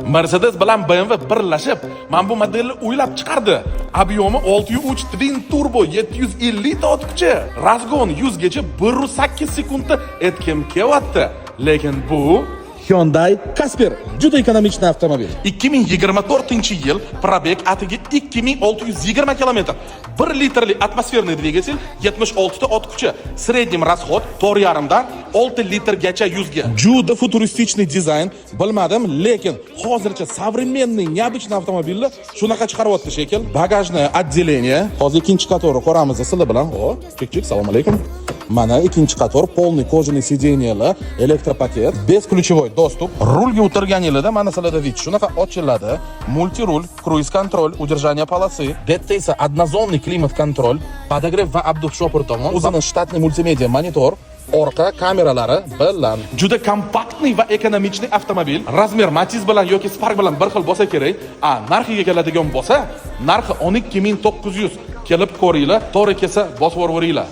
Mercedes bilan BMW birlashib, mana bu modelni o'ylab chiqardi. Obyomi 603 twin turbo 750 ta ot kuchi. Razgon 100 gacha 1.8 sekundda etkim kelyapti. Lekin bu Hyundai Casper juda ekonomik avtomobil. 2024-yil probeg atiga 2620 km. 1 litrli atmosferniy dvigatel, 76 ta ot kuchi. Srednим расход 4,5 dan 6 litrgacha 100 ga. Juda futuristik dizayn, bilmadim, lekin hozircha современный, необычный avtomobilni shunaqa chiqaryapti shekil. Bagajni отделение, hozir ikkinchi qatori ko'ramiz sizlar bilan. Chek, assalomu alaykum. Mana ikkinchi qator полный кожаный сиденьяlar, elektropaket, бесключевой достуp. Rulga o'tirganingizda mana sizlarda vid shunaqa ochiladi. Multirul, kruiz kontrol, удержание полосы. Bu yerda esa однозонный klimat-kontrol, podogrev va обдув shopir tomon, o'zining shtatniy multimedia monitor, orqa kameralari bilan Juda kompaktniy va ekonomichniy avtomobil. Razmer Matiz bilan yoki Spark bilan bir xil bo'lsa kerak. Narxiga keladigan bo'lsa, narxi 12900. Kelib ko'ringlar, to'g'ri kelsa bosib yuboringlar.